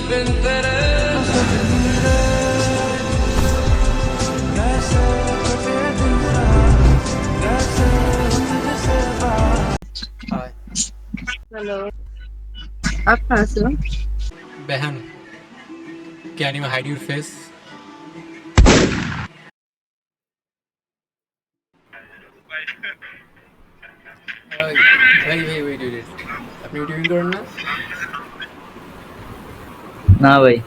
Hi. Hello. Apa sih? Behan, can you hide your face? Wait. আপনি YouTubing করেন না? না ভাই।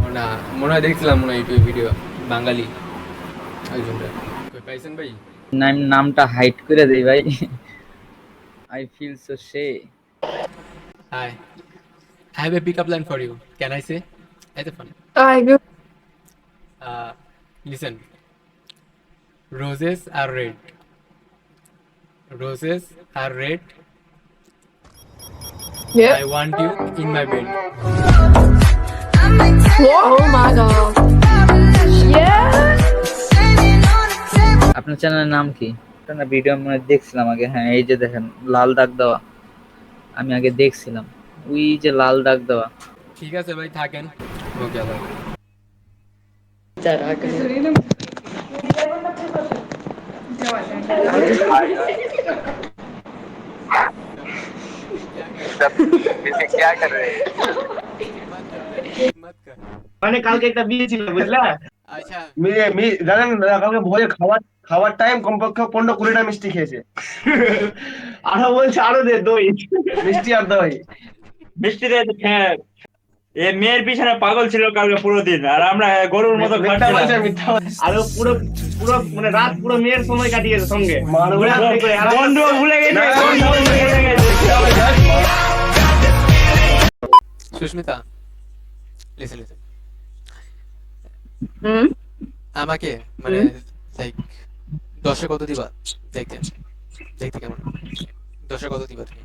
ও না, মনে হয় দেখছিলাম মনে হয় ইউটিউব ভিডিও বাঙালি একজনটা। কই পাইছেন ভাই? নামটা হাইড করে দেই ভাই। I feel so shy. Hi. I have a pickup line for you. Can I say? It's fun. I will. Listen. Roses are red. Roses are red. Yep. I want you in my bed. Oh my god. Yeah. আপনার চ্যানেলের নাম কি? না video মনে হয় দেখছিলাম আগে। হ্যাঁ এই যে দেখেন লাল দাগ দেওয়া, আমি আগে দেখছিলাম ওই যে লাল দাগ দেওয়া। ঠিক আছে ভাই থাকেন। ওকে আল্লাহ হাফেজ। क्या कर क्या कर रहे हैं? मत कर भाई, skip मत कर। মানে কালকে একটা বিয়ে ছিল বুঝলা, अच्छा মেয়ে মেয়ে জানেন না, কালকে ভোরে খাবার খাবার টাইম কমপক্ষে 15-20টা মিষ্টি খেয়েছে। আরো বলছে আরো দে দই, মিষ্টি আর দই। মিষ্টি দিয়ে হ্যাঁ, এ মেয়ের পিছনে পাগল ছিল কালকে পুরো দিন, আর আমরা গরুর মতো মিথ্যা খাচ্ছিলাম। বলছে, মিথ্যা বলছে। আরো পুরো পুরো মানে রাত পুরো মেয়ের সময় কাটিয়েছে সঙ্গে। বন্ধু ভুলে গেছে, না, বন্ধু ভুলে গেছে। সুস্মিতা, লিসেন লিসেন, হুম আমাকে মানে লাইক 10-এ কত দিবা দেখতে? দেখতে কেমন? 10-এ কত দিবা তুমি?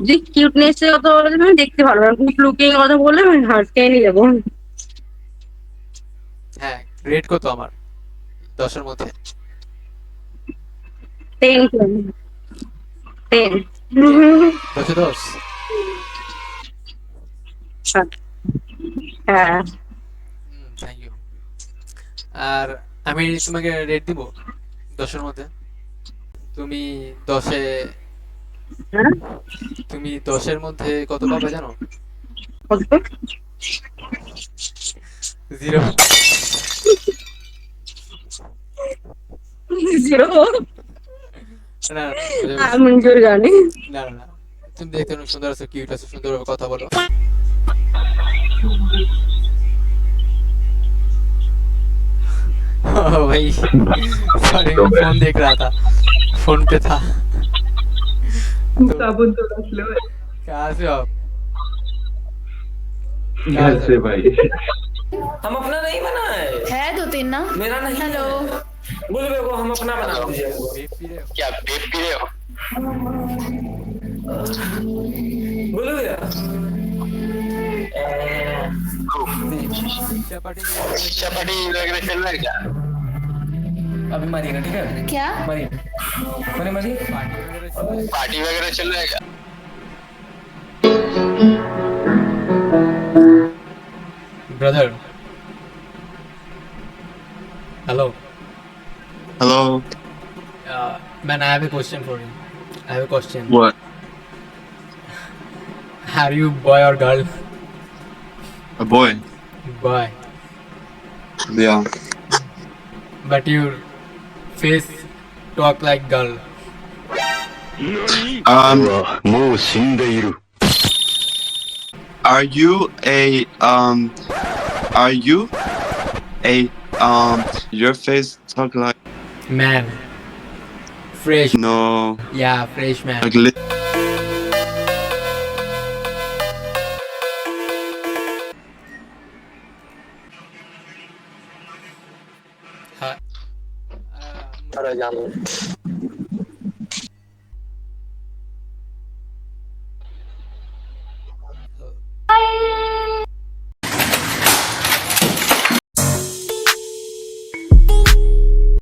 যে কিউটনেস এর কথা বলে আমি দেখতে ভালো আর গুড লুকিং কথা বলে আমি হার্টকে নিয়ে যাবো। হ্যাঁ, রেট কত আমার 10-এর মধ্যে? 10 10 10-এ 10? হ্যাঁ থ্যাংক ইউ। আর আমি তোমাকে রেট দিব 10-এর মধ্যে। তুমি 10-এ হ্যাঁ তুমি 10-এর মধ্যে কত পাবে জানো? কত 0। 0 না আমি জোর জানি না, তুমি দেখতে অনেক সুন্দর আছো, কিউট আছো, সুন্দরভাবে কথা বলো। ओ भाई सॉरी, मैं फोन देख रहा था, फोन पे था। साबुन तो रख लो। कहाँ से हो आप? घर से भाई। हम अपना नहीं बनाए है 2-3 ना। मेरा नहीं। हेलो बोल बे को हम अपना बना दीजिए। बेप पी रहे हो? क्या बेप पी रहे हो? बोलो भैया चपाटी चपाटी वगैरह चल रहा है क्या? अभी मारिएगा ठीक है, क्या मारिए मारिए। पार्टी वगैरह चल रहा है क्या? Brother hello Hello. man, I have a question for you. I have a question. What? Are you boy or girl? A boy. Boy, Yeah. but your face talk like girl. Are you a your face talk like Man, fresh. no Yeah, fresh man. like Hi.